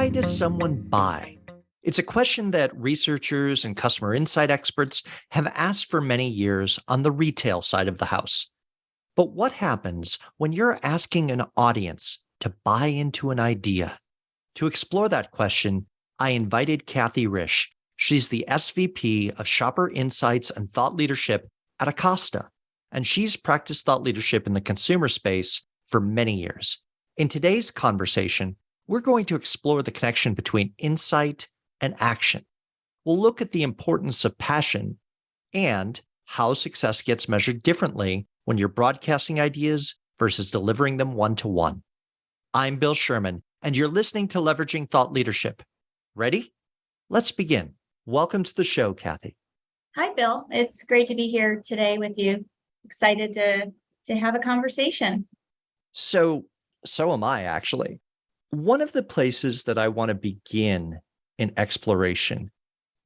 Why does someone buy? It's a question that researchers and customer insight experts have asked for many years on the retail side of the house. But what happens when you're asking an audience to buy into an idea? To explore that question, I invited Kathy Risch. She's the SVP of Shopper Insights and Thought Leadership at Acosta, and she's practiced thought leadership in the consumer space for many years. In today's conversation, we're going to explore the connection between insight and action. We'll look at the importance of passion and how success gets measured differently when you're broadcasting ideas versus delivering them one-to-one. I'm Bill Sherman, and you're listening to Leveraging Thought Leadership. Ready? Let's begin. Welcome to the show, Kathy. Hi, Bill. It's great to be here today with you. Excited to have a conversation. So am I, actually. One of the places that I want to begin in exploration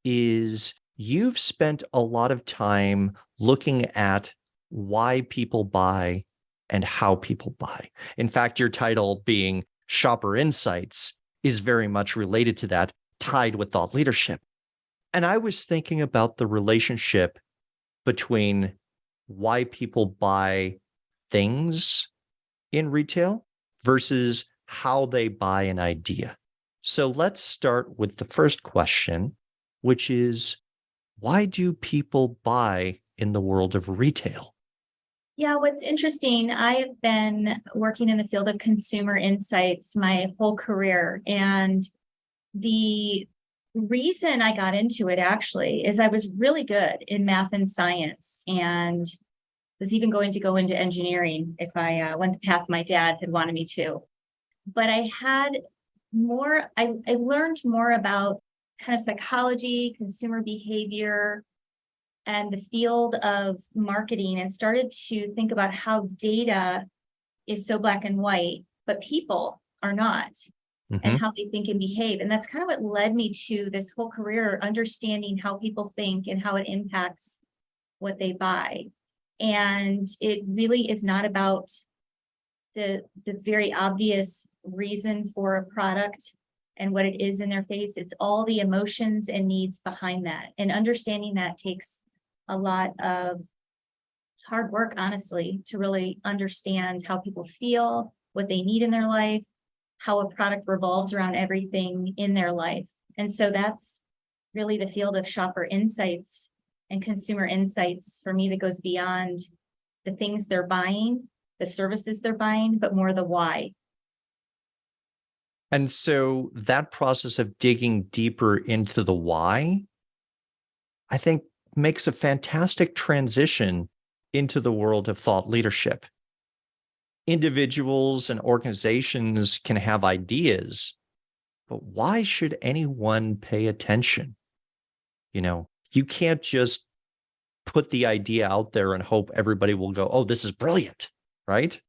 is you've spent a lot of time looking at why people buy and how people buy. In fact, your title being Shopper Insights is very much related to that, tied with thought leadership. And I was thinking about the relationship between why people buy things in retail versus how they buy an idea. So let's start with the first question, which is, why do people buy in the world of retail? Yeah, what's interesting, I have been working in the field of consumer insights my whole career. And the reason I got into it actually is I was really good in math and science and was even going to go into engineering if I went the path my dad had wanted me to. But I learned more about kind of psychology, consumer behavior, and the field of marketing, and started to think about how data is so black and white, but people are not, and how they think and behave. And that's kind of what led me to this whole career, understanding how people think and how it impacts what they buy. And it really is not about the very obvious reason for a product and what it is in their face. It's all the emotions and needs behind that. And understanding that takes a lot of hard work, honestly, to really understand how people feel, what they need in their life, how a product revolves around everything in their life. And so that's really the field of shopper insights and consumer insights for me, that goes beyond the things they're buying, the services they're buying, but more the why. And so that process of digging deeper into the why, I think, makes a fantastic transition into the world of thought leadership. Individuals and organizations can have ideas, but why should anyone pay attention? You can't just put the idea out there and hope everybody will go, oh, this is brilliant, right?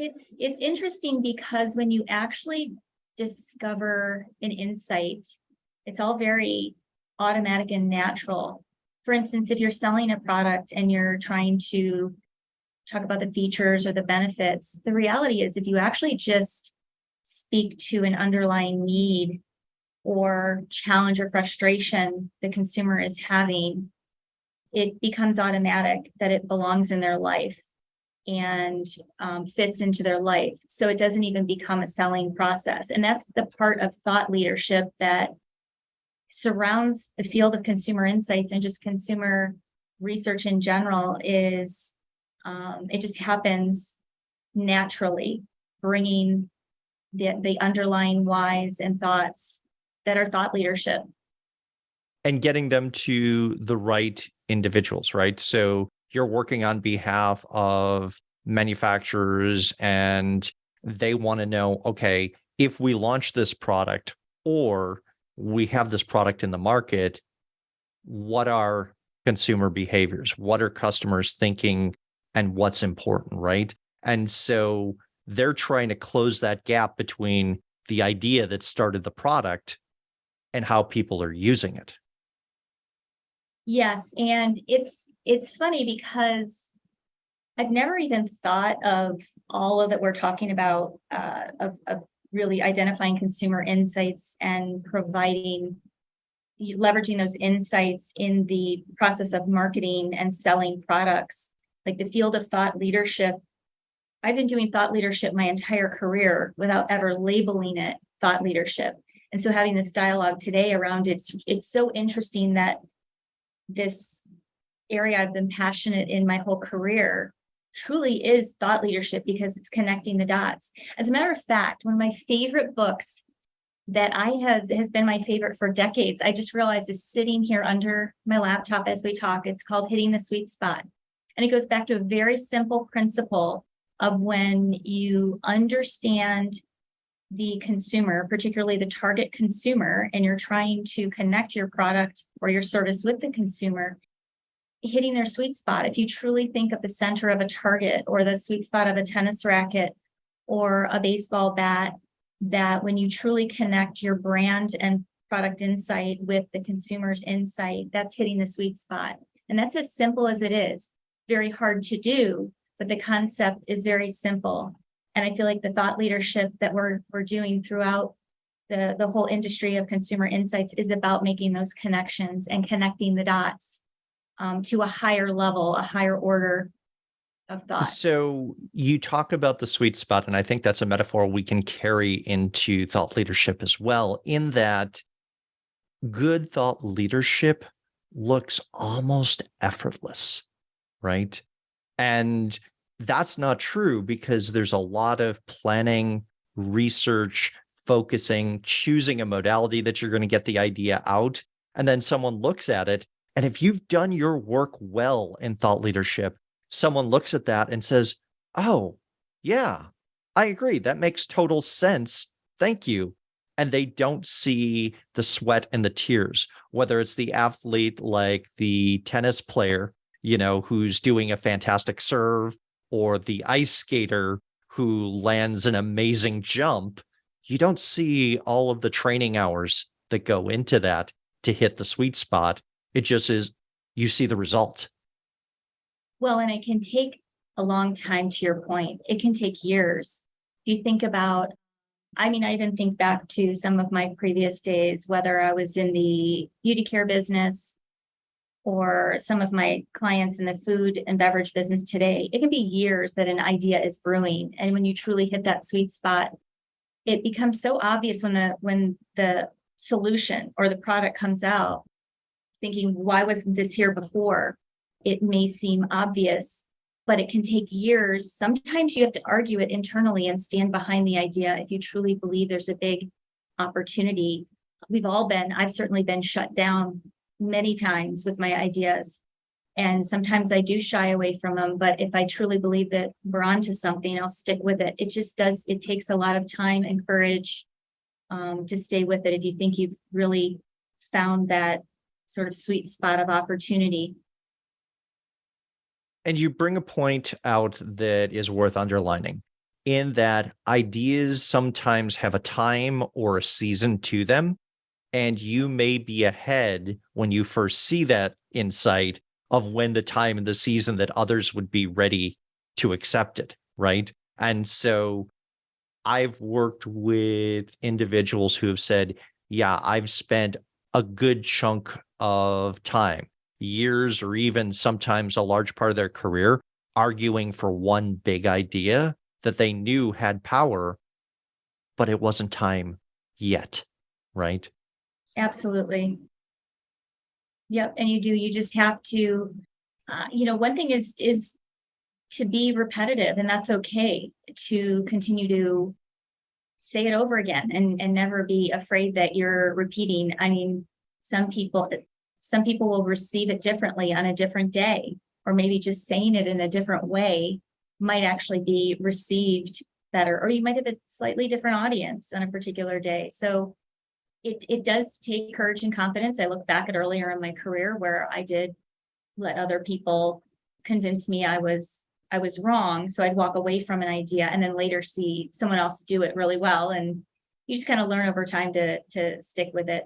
It's interesting because when you actually discover an insight, it's all very automatic and natural. For instance, if you're selling a product and you're trying to talk about the features or the benefits, the reality is if you actually just speak to an underlying need or challenge or frustration the consumer is having, it becomes automatic that it belongs in their life and fits into their life. So it doesn't even become a selling process. And that's the part of thought leadership that surrounds the field of consumer insights and just consumer research in general. Is it just happens naturally, bringing the underlying whys and thoughts that are thought leadership. And getting them to the right individuals, right? So you're working on behalf of manufacturers and they want to know, okay, if we launch this product or we have this product in the market, what are consumer behaviors? What are customers thinking and what's important, right? And so they're trying to close that gap between the idea that started the product and how people are using it. Yes, and it's funny because I've never even thought of all of that we're talking about, of really identifying consumer insights and leveraging those insights in the process of marketing and selling products. Like the field of thought leadership, I've been doing thought leadership my entire career without ever labeling it thought leadership. And so having this dialogue today around it, it's so interesting that this area I've been passionate in my whole career truly is thought leadership because it's connecting the dots. As a matter of fact, one of my favorite books that has been my favorite for decades, I just realized is sitting here under my laptop as we talk. It's called Hitting the Sweet Spot. And it goes back to a very simple principle of when you understand the consumer, particularly the target consumer, and you're trying to connect your product or your service with the consumer, hitting their sweet spot. If you truly think of the center of a target or the sweet spot of a tennis racket or a baseball bat, that when you truly connect your brand and product insight with the consumer's insight, that's hitting the sweet spot. And that's as simple as it is. Very hard to do, but the concept is very simple. And I feel like the thought leadership that we're doing throughout the whole industry of consumer insights is about making those connections and connecting the dots to a higher level, a higher order of thought. So you talk about the sweet spot, and I think that's a metaphor we can carry into thought leadership as well, in that good thought leadership looks almost effortless, right? And that's not true because there's a lot of planning, research, focusing, choosing a modality that you're going to get the idea out. And then someone looks at it. And if you've done your work well in thought leadership, someone looks at that and says, oh, yeah, I agree. That makes total sense. Thank you. And they don't see the sweat and the tears, whether it's the athlete like the tennis player, who's doing a fantastic serve, or the ice skater who lands an amazing jump. You don't see all of the training hours that go into that to hit the sweet spot. It just is, you see the result. Well, and it can take a long time, to your point. It can take years. If you think about, I even think back to some of my previous days, whether I was in the beauty care business or some of my clients in the food and beverage business today. It can be years that an idea is brewing. And when you truly hit that sweet spot, it becomes so obvious when the solution or the product comes out, thinking, why wasn't this here before? It may seem obvious, but it can take years. Sometimes you have to argue it internally and stand behind the idea if you truly believe there's a big opportunity. I've certainly been shut down many times with my ideas. And sometimes I do shy away from them, but if I truly believe that we're onto something, I'll stick with it. It takes a lot of time and courage to stay with it if you think you've really found that sort of sweet spot of opportunity. And you bring a point out that is worth underlining, in that ideas sometimes have a time or a season to them. And you may be ahead when you first see that insight of when the time and the season that others would be ready to accept it, right? And so I've worked with individuals who have said, yeah, I've spent a good chunk of time, years, or even sometimes a large part of their career, arguing for one big idea that they knew had power, but it wasn't time yet, right? Absolutely. Yep. And you just have to, one thing is to be repetitive, and that's okay, to continue to say it over again and never be afraid that you're repeating. Some people will receive it differently on a different day, or maybe just saying it in a different way might actually be received better, or you might have a slightly different audience on a particular day. So it does take courage and confidence. I look back at earlier in my career where I did let other people convince me I was wrong. So I'd walk away from an idea and then later see someone else do it really well. And you just kind of learn over time to stick with it.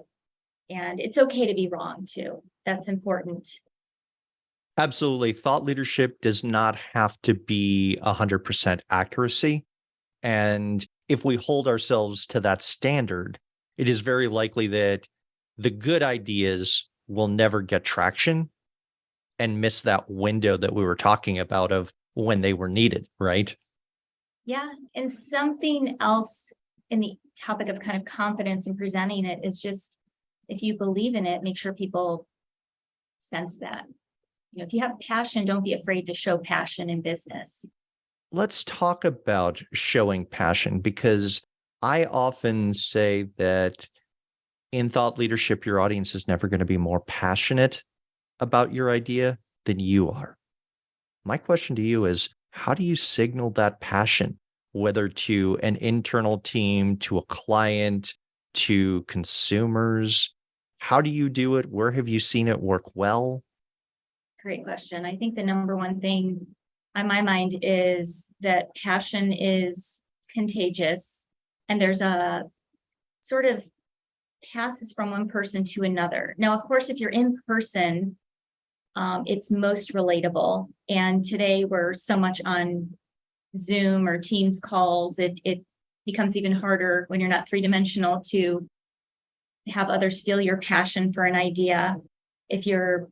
And it's okay to be wrong too. That's important. Absolutely. Thought leadership does not have to be 100% accuracy. And if we hold ourselves to that standard, it is very likely that the good ideas will never get traction and miss that window that we were talking about of when they were needed, right? Yeah. And something else in the topic of kind of confidence in presenting it is just if you believe in it, make sure people sense that. If you have passion, don't be afraid to show passion in business. Let's talk about showing passion because I often say that in thought leadership, your audience is never going to be more passionate about your idea than you are. My question to you is how do you signal that passion, whether to an internal team, to a client, to consumers? How do you do it? Where have you seen it work well? Great question. I think the number one thing on my mind is that passion is contagious and there's a sort of passes from one person to another. Now, of course, if you're in person, it's most relatable. And today we're so much on Zoom or Teams calls, it becomes even harder when you're not three-dimensional to have others feel your passion for an idea. If you're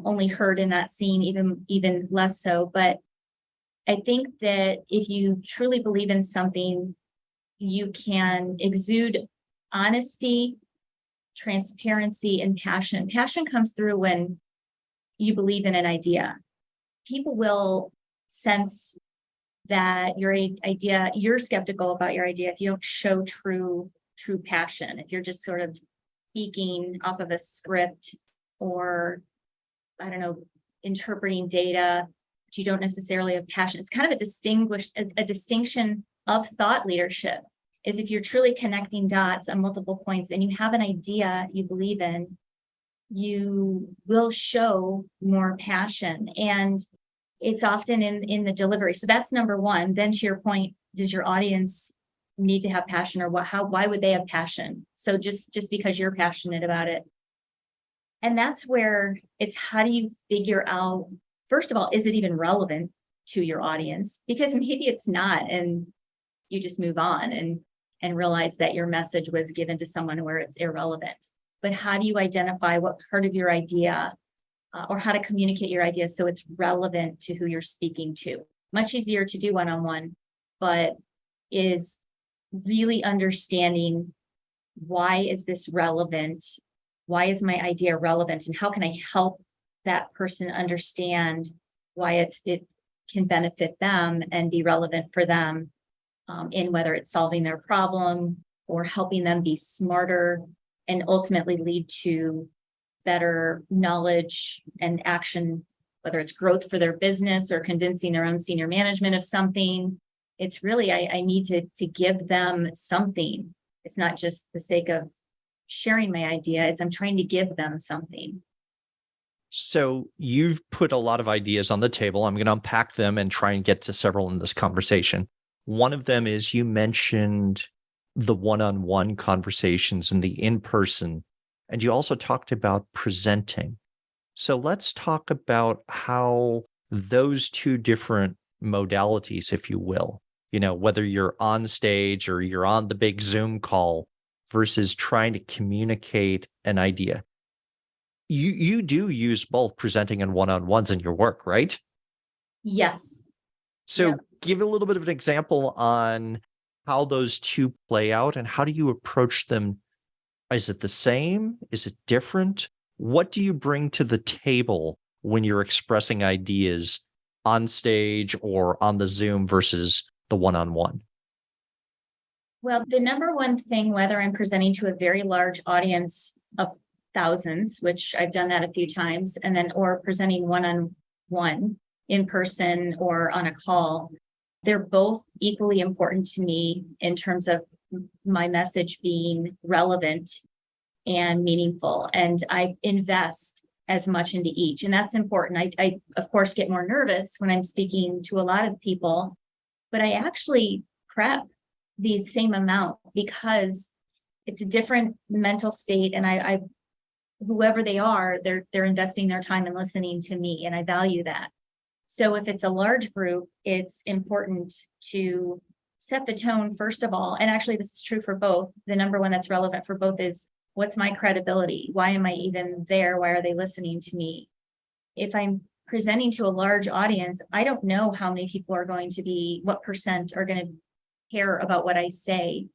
only heard in that scene, even less so. But I think that if you truly believe in something, you can exude honesty, transparency, and passion. Passion comes through when you believe in an idea. People will sense that your idea, you're skeptical about your idea if you don't show true passion. If you're just sort of speaking off of a script or, I don't know, interpreting data, but you don't necessarily have passion. It's kind of a distinction of thought leadership is if you're truly connecting dots on multiple points and you have an idea you believe in, you will show more passion. And it's often in the delivery. So that's number one. Then to your point, does your audience need to have passion or why would they have passion? So just because you're passionate about it. And that's where it's how do you figure out, first of all, is it even relevant to your audience? Because maybe it's not, and you just move on and realize that your message was given to someone where it's irrelevant. But how do you identify what part of your idea or how to communicate your idea so it's relevant to who you're speaking to? Much easier to do one-on-one, but is really understanding why is this relevant? Why is my idea relevant? And how can I help that person understand why it can benefit them and be relevant for them in whether it's solving their problem or helping them be smarter and ultimately lead to better knowledge and action, whether it's growth for their business or convincing their own senior management of something. It's really, I need to give them something. It's not just the sake of sharing my idea, it's I'm trying to give them something. So you've put a lot of ideas on the table. I'm going to unpack them and try and get to several in this conversation. One of them is you mentioned the one-on-one conversations and the in-person, and you also talked about presenting. So let's talk about how those two different modalities, if you will, whether you're on stage or you're on the big Zoom call versus trying to communicate an idea. You do use both presenting and one-on-ones in your work, right? Yes. So Yep. give a little bit of an example on how those two play out and how do you approach them? Is it the same? Is it different? What do you bring to the table when you're expressing ideas on stage or on the Zoom versus the one-on-one? Well, the number one thing, whether I'm presenting to a very large audience of thousands, which I've done that a few times, and then or presenting one-on-one in person or on a call, they're both equally important to me in terms of my message being relevant and meaningful. And I invest as much into each. And that's important. I of course, get more nervous when I'm speaking to a lot of people, but I actually prep the same amount because it's a different mental state. And I whoever they are, they're investing their time and listening to me. And I value that. So if it's a large group, it's important to set the tone, first of all. And actually, this is true for both. The number one that's relevant for both is, what's my credibility? Why am I even there? Why are they listening to me? If I'm presenting to a large audience, I don't know how many people are going to be, what percent are going to care about what I say.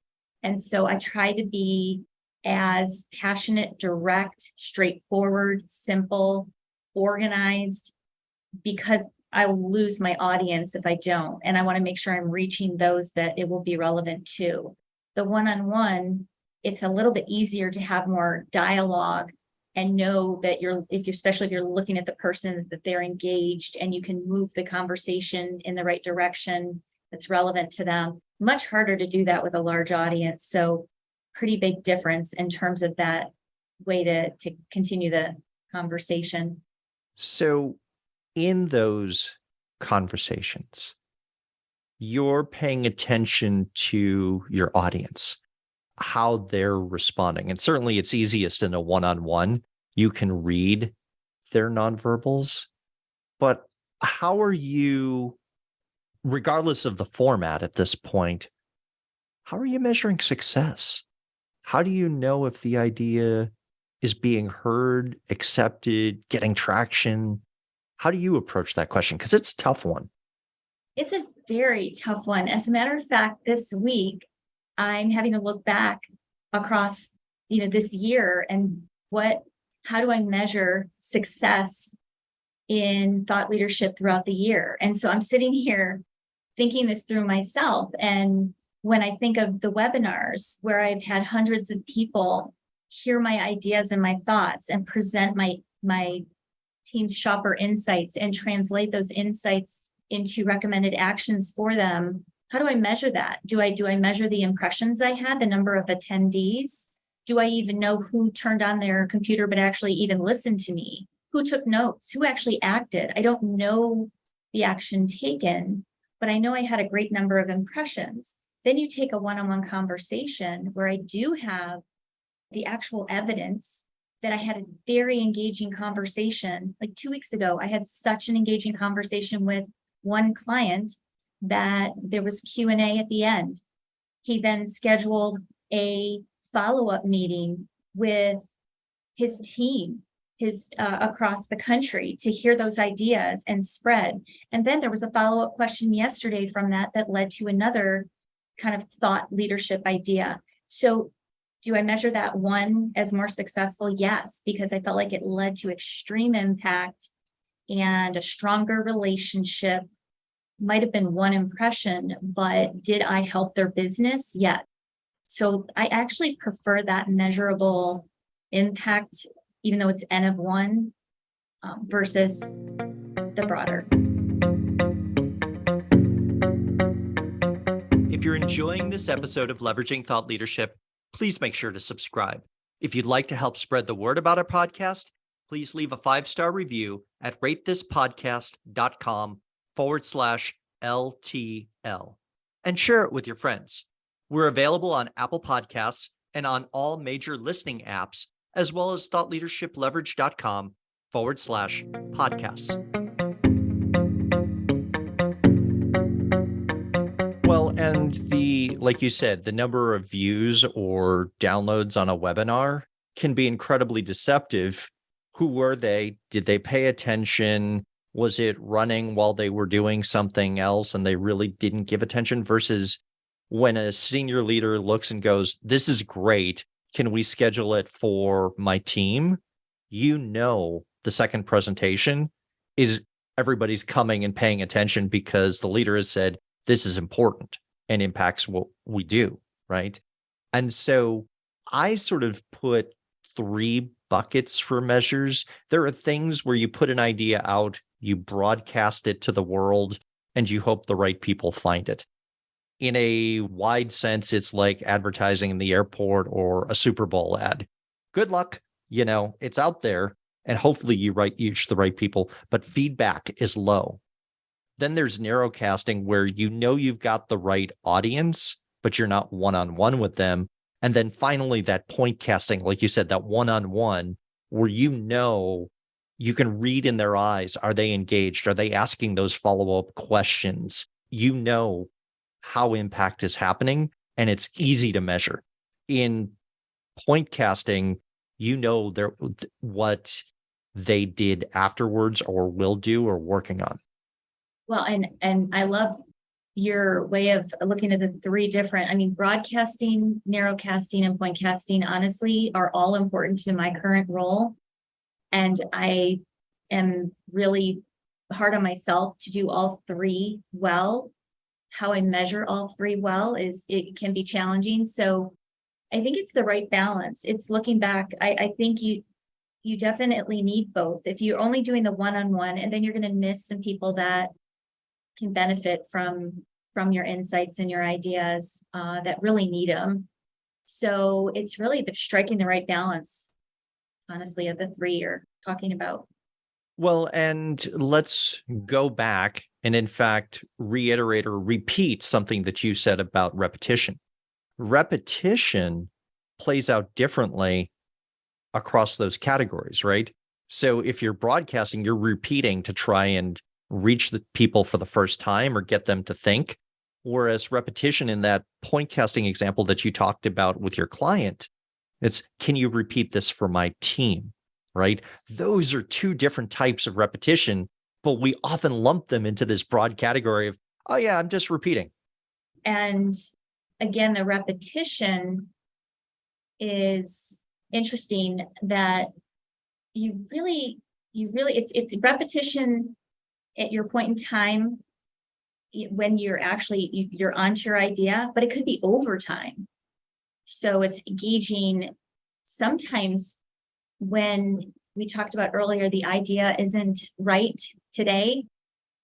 And so I try to be as passionate, direct, straightforward, simple, organized, because I will lose my audience if I don't. And I want to make sure I'm reaching those that it will be relevant to. The one-on-one, it's a little bit easier to have more dialogue and know that especially if you're looking at the person, that they're engaged and you can move the conversation in the right direction that's relevant to them. Much harder to do that with a large audience. So pretty big difference in terms of that way to continue the conversation. So in those conversations, you're paying attention to your audience, how they're responding. And certainly it's easiest in a one-on-one. You can read their nonverbals, but how are you, regardless of the format at this point, how are you measuring success? How do you know if the idea is being heard, accepted, getting traction? How do you approach that question? Because it's a tough one. It's a very tough one. As a matter of fact, this week, I'm having to look back across, this year and how do I measure success in thought leadership throughout the year? And so I'm sitting here thinking this through myself. And when I think of the webinars where I've had hundreds of people hear my ideas and my thoughts and present my team's shopper insights and translate those insights into recommended actions for them, how do I measure that? Do I measure the impressions I had, the number of attendees? Do I even know who turned on their computer but actually even listened to me? Who took notes? Who actually acted? I don't know the action taken, but I know I had a great number of impressions. Then you take a one-on-one conversation where I do have the actual evidence that I had a very engaging conversation. Like 2 weeks ago, I had such an engaging conversation with one client that there was Q&A at the end. He then scheduled a follow-up meeting with his team, across the country, to hear those ideas and spread. And then there was a follow-up question yesterday from that led to another kind of thought leadership idea. So do I measure that one as more successful? Yes, because I felt like it led to extreme impact and a stronger relationship. Might have been one impression, but did I help their business? Yes. So I actually prefer that measurable impact, even though it's N of one, versus the broader. If you're enjoying this episode of Leveraging Thought Leadership, please make sure to subscribe. If you'd like to help spread the word about our podcast, please leave a 5-star review at ratethispodcast.com/LTL and share it with your friends. We're available on Apple Podcasts and on all major listening apps, as well as thoughtleadershipleverage.com/podcasts. Well, and like you said, the number of views or downloads on a webinar can be incredibly deceptive. Who were they? Did they pay attention? Was it running while they were doing something else and they really didn't give attention? Versus when a senior leader looks and goes, "This is great. Can we schedule it for my team?" The second presentation is everybody's coming and paying attention because the leader has said, this is important and impacts what we do, right? And so I sort of put 3 buckets for measures. There are things where you put an idea out, you broadcast it to the world, and you hope the right people find it. In a wide sense, it's like advertising in the airport or a Super Bowl ad. Good luck. It's out there, and hopefully you reach the right people, but feedback is low. Then there's narrowcasting where you've got the right audience, but you're not one-on-one with them. And then finally, that point casting, like you said, that one-on-one where you can read in their eyes, are they engaged? Are they asking those follow-up questions? how impact is happening, and it's easy to measure. In point casting, what they did afterwards or will do or working on. Well, and I love your way of looking at the three different, I mean, broadcasting, narrowcasting, and point casting, honestly, are all important to my current role. And I am really hard on myself to do all three well. How I measure all three well it can be challenging. So I think it's the right balance. It's looking back. I think you definitely need both. If you're only doing the one-on-one, and then you're going to miss some people that can benefit from your insights and your ideas that really need them. So it's really striking the right balance, honestly, of the three you're talking about. Well, and let's go back and, in fact, reiterate or repeat something that you said about repetition. Repetition plays out differently across those categories, right? So if you're broadcasting, you're repeating to try and reach the people for the first time or get them to think. Whereas repetition, in that point casting example that you talked about with your client, it's, can you repeat this for my team, right? Those are two different types of repetition, but we often lump them into this broad category of, oh yeah, I'm just repeating. And again, the repetition is interesting, that it's repetition at your point in time when you're onto your idea, but it could be over time. So it's engaging. Sometimes when we talked about earlier, the idea isn't right today,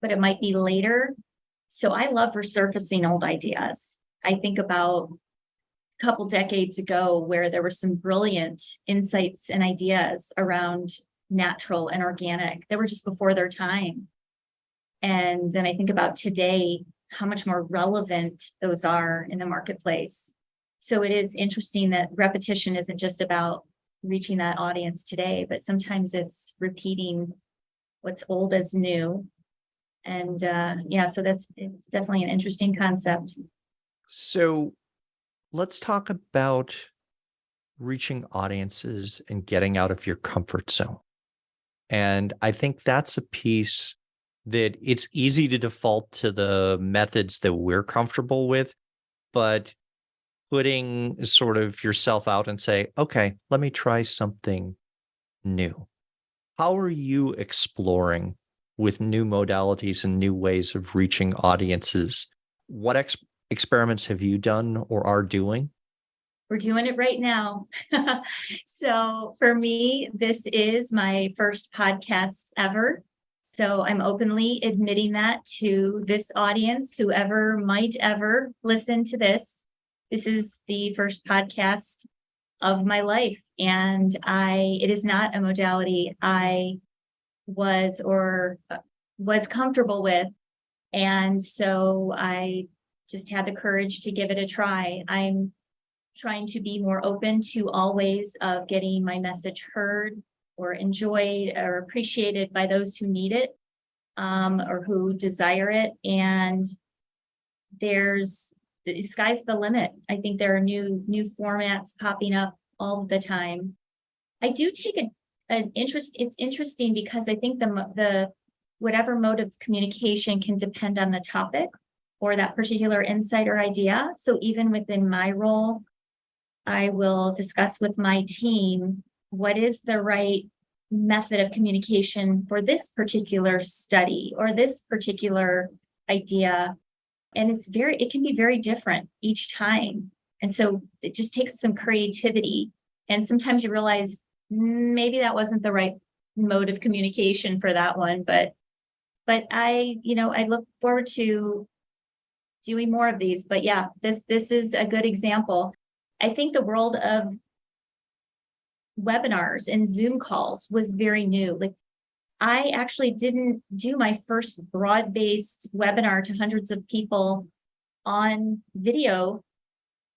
but it might be later. So I love resurfacing old ideas. I think about a couple decades ago where there were some brilliant insights and ideas around natural and organic that were just before their time. And then I think about today, how much more relevant those are in the marketplace. So it is interesting that repetition isn't just about reaching that audience today, but sometimes it's repeating what's old as new. And so it's definitely an interesting concept. So let's talk about reaching audiences and getting out of your comfort zone. And I think that's a piece that it's easy to default to the methods that we're comfortable with, but putting sort of yourself out and say, okay, let me try something new. How are you exploring with new modalities and new ways of reaching audiences? What experiments have you done or are doing? We're doing it right now. So for me, this is my first podcast ever. So I'm openly admitting that to this audience, whoever might ever listen to this. This is the first podcast of my life, and it is not a modality I was comfortable with. And so I just had the courage to give it a try. I'm trying to be more open to all ways of getting my message heard or enjoyed or appreciated by those who need it, or who desire it. And the sky's the limit. I think there are new formats popping up all the time. I do take an interest. It's interesting because I think the whatever mode of communication can depend on the topic or that particular insight or idea. So even within my role, I will discuss with my team what is the right method of communication for this particular study or this particular idea. And it can be very different each time. And so it just takes some creativity. And sometimes you realize maybe that wasn't the right mode of communication for that one. But I look forward to doing more of these. But yeah, this is a good example. I think the world of webinars and Zoom calls was very new. Like, I actually didn't do my first broad-based webinar to hundreds of people on video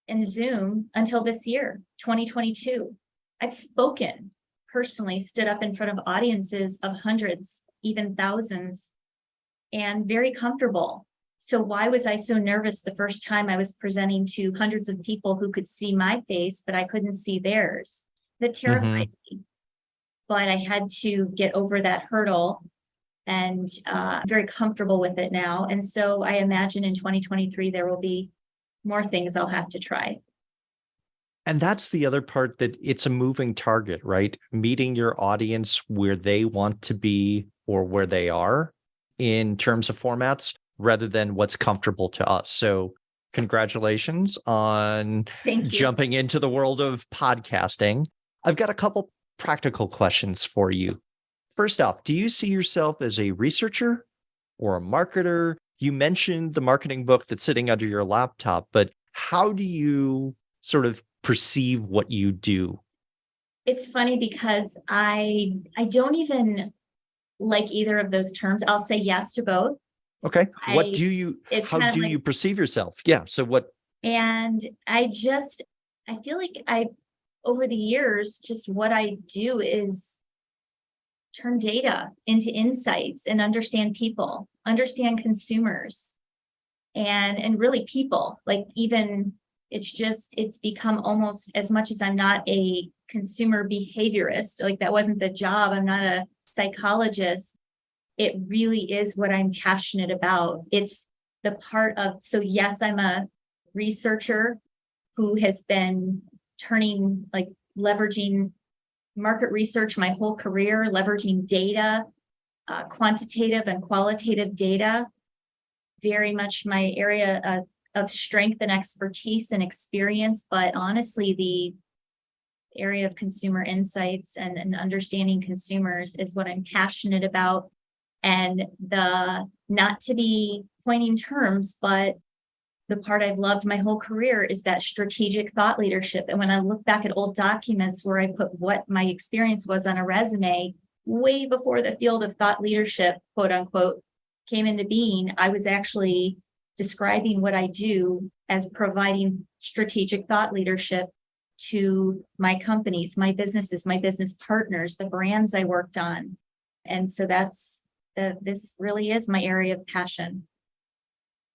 and Zoom until this year, 2022. I've spoken personally, stood up in front of audiences of hundreds, even thousands, and very comfortable. So why was I so nervous the first time I was presenting to hundreds of people who could see my face, but I couldn't see theirs? That Hmm. terrified me. But I had to get over that hurdle, and I'm very comfortable with it now. And so I imagine in 2023, there will be more things I'll have to try. And that's the other part, that it's a moving target, right? Meeting your audience where they want to be or where they are in terms of formats rather than what's comfortable to us. So, congratulations on Thank you. jumping into the world of podcasting. I've got a couple practical questions for you. First off, do you see yourself as a researcher or a marketer? You mentioned the marketing book that's sitting under your laptop, but how do you sort of perceive what you do? It's funny because I don't even like either of those terms. I'll say yes to both. Okay. I It's How kind of do like, you perceive yourself? Yeah. So what, and I feel like over the years, just what I do is turn data into insights and understand people, understand consumers, and really people. Like, even it's become almost, as much as I'm not a consumer behaviorist, like that wasn't the job. I'm not a psychologist. It really is what I'm passionate about. It's the part of, so yes, I'm a researcher who has been leveraging market research my whole career, leveraging data, quantitative and qualitative data, very much my area of strength and expertise and experience. But honestly, the area of consumer insights and understanding consumers is what I'm passionate about. And not to be pointing terms, but the part I've loved my whole career is that strategic thought leadership. And when I look back at old documents where I put what my experience was on a resume, way before the field of thought leadership, quote unquote, came into being, I was actually describing what I do as providing strategic thought leadership to my companies, my businesses, my business partners, the brands I worked on. And so this really is my area of passion.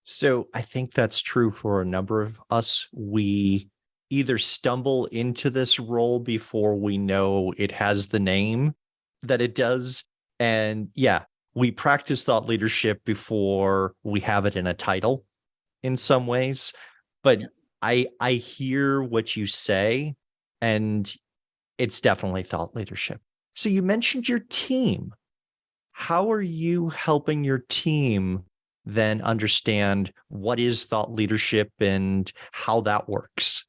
so I think that's true for a number of us. We either stumble into this role before we know it has the name that it does. And yeah, we practice thought leadership before we have it in a title in some ways. But I hear what you say, and it's definitely thought leadership. So you mentioned your team. How are you helping your team then understand what is thought leadership and how that works?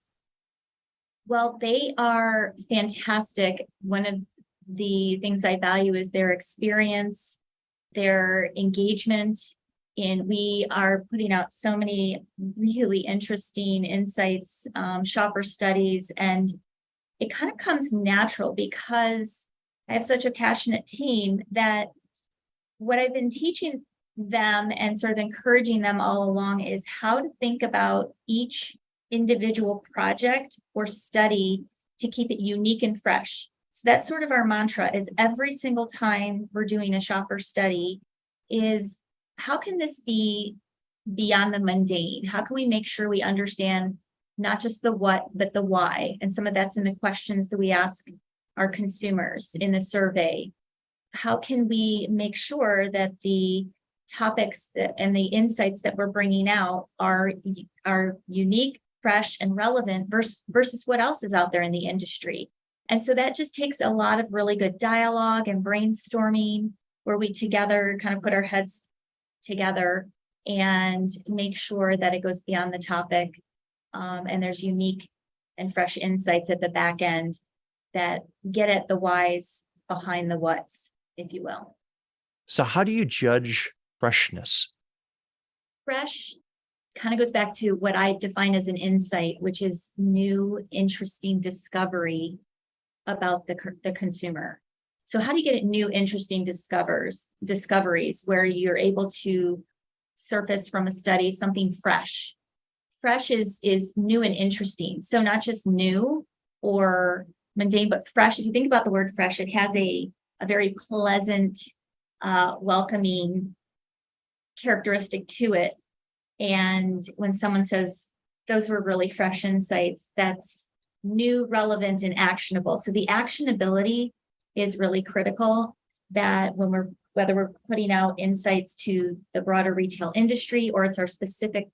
Well, they are fantastic. One of the things I value is their experience, their engagement. And we are putting out so many really interesting insights, shopper studies, and it kind of comes natural because I have such a passionate team that what I've been teaching them and sort of encouraging them all along is how to think about each individual project or study to keep it unique and fresh. So that's sort of our mantra, is every single time we're doing a shopper study is, how can this be beyond the mundane? How can we make sure we understand not just the what, but the why? And some of that's in the questions that we ask our consumers in the survey. How can we make sure that the topics and the insights that we're bringing out are unique, fresh, and relevant versus what else is out there in the industry? And so that just takes a lot of really good dialogue and brainstorming, where we together kind of put our heads together and make sure that it goes beyond the topic. And there's unique and fresh insights at the back end that get at the whys behind the whats, if you will. So how do you judge freshness? Fresh kind of goes back to what I define as an insight, which is new, interesting discovery about the consumer. So how do you get new, interesting discoveries where you're able to surface from a study something fresh? Fresh is new and interesting. So not just new or mundane, but fresh. If you think about the word fresh, it has a very pleasant, welcoming characteristic to it. And when someone says those were really fresh insights, that's new, relevant, and actionable. So the actionability is really critical, that whether we're putting out insights to the broader retail industry, or it's our specific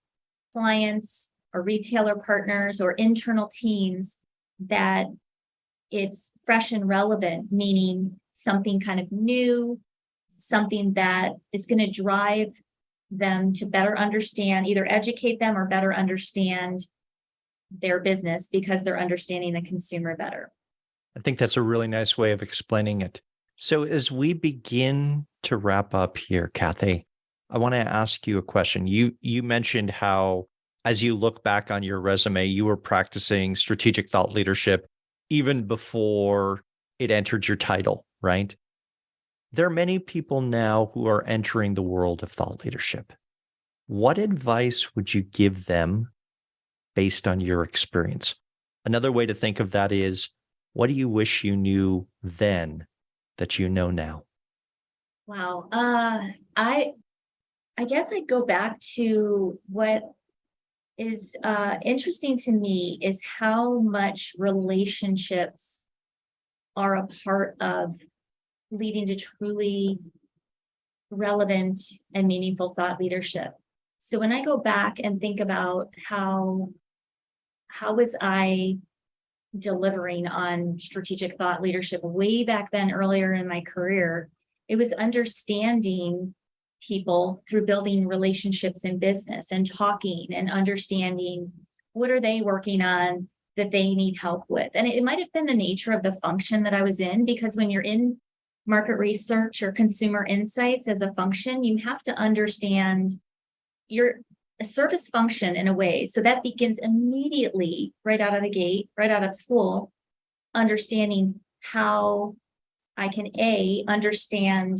clients or retailer partners or internal teams, that it's fresh and relevant, meaning something kind of new, something that is going to drive them to better understand, either educate them or better understand their business because they're understanding the consumer better. I think that's a really nice way of explaining it. So as we begin to wrap up here, Kathy, I want to ask you a question. You mentioned how, as you look back on your resume, you were practicing strategic thought leadership even before it entered your title, right? There are many people now who are entering the world of thought leadership. What advice would you give them based on your experience? Another way to think of that is, what do you wish you knew then that you know now? Wow. I guess I'd go back to what is interesting to me is how much relationships are a part of leading to truly relevant and meaningful thought leadership. So when I go back and think about how was I delivering on strategic thought leadership way back then, earlier in my career, it was understanding people through building relationships in business and talking and understanding what are they working on that they need help with. And it might have been the nature of the function that I was in, because when you're in market research or consumer insights as a function, you have to understand your a service function in a way. So that begins immediately, right out of the gate, right out of school, understanding how I can A, understand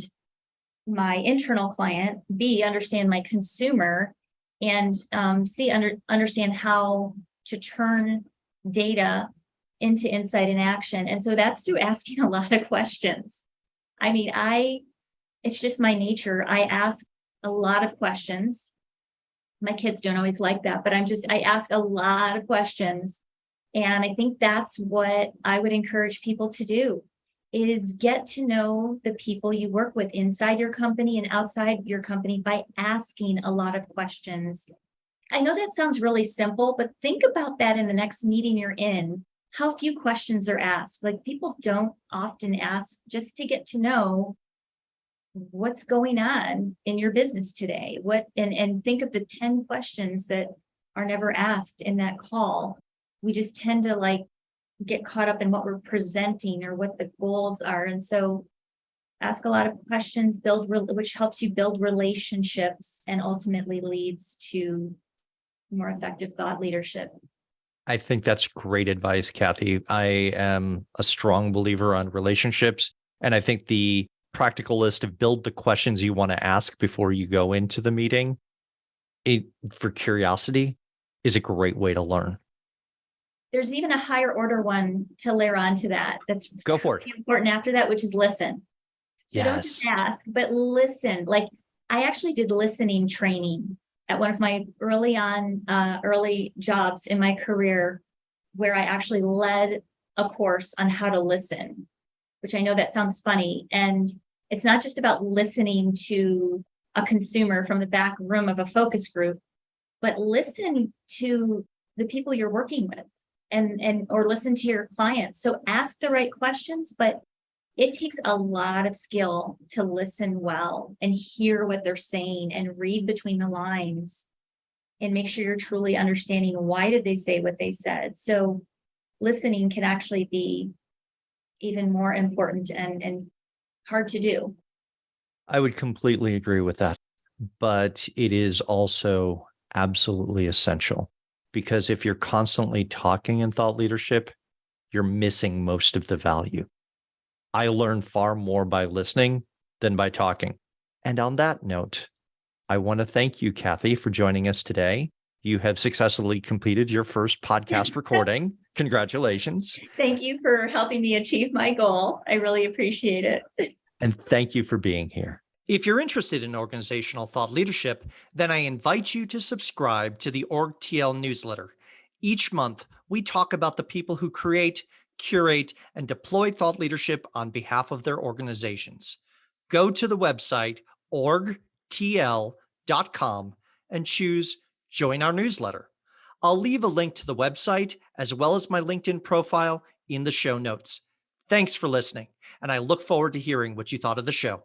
my internal client, B, understand my consumer, and C, understand how to turn data into insight and action. And so that's through asking a lot of questions. I mean, it's just my nature. I ask a lot of questions. My kids don't always like that, but I ask a lot of questions. And I think that's what I would encourage people to do, is get to know the people you work with inside your company and outside your company by asking a lot of questions. I know that sounds really simple, but think about that in the next meeting you're in, how few questions are asked. Like, people don't often ask just to get to know what's going on in your business today. And think of the 10 questions that are never asked in that call. We just tend to get caught up in what we're presenting or what the goals are. And so ask a lot of questions, which helps you build relationships and ultimately leads to more effective thought leadership. I think that's great advice, Kathy. I am a strong believer on relationships. And I think the practical list of build the questions you want to ask before you go into the meeting, for curiosity, is a great way to learn. There's even a higher order one to layer onto that. That's Go for it. Important after that, which is listen. So Yes. Don't just ask, but listen. Like, I actually did listening training at one of my early jobs in my career, where I actually led a course on how to listen, which I know that sounds funny. And it's not just about listening to a consumer from the back room of a focus group, but listen to the people you're working with or listen to your clients. So ask the right questions, but it takes a lot of skill to listen well and hear what they're saying and read between the lines and make sure you're truly understanding why did they say what they said. So listening can actually be even more important and hard to do. I would completely agree with that, but it is also absolutely essential, because if you're constantly talking in thought leadership, you're missing most of the value. I learn far more by listening than by talking. And on that note, I want to thank you, Kathy, for joining us today. You have successfully completed your first podcast recording. Congratulations. Thank you for helping me achieve my goal. I really appreciate it. And thank you for being here. If you're interested in organizational thought leadership, then I invite you to subscribe to the OrgTL newsletter. Each month, we talk about the people who create, curate, and deploy thought leadership on behalf of their organizations. Go to the website orgtl.com and choose Join Our Newsletter. I'll leave a link to the website as well as my LinkedIn profile in the show notes. Thanks for listening, and I look forward to hearing what you thought of the show.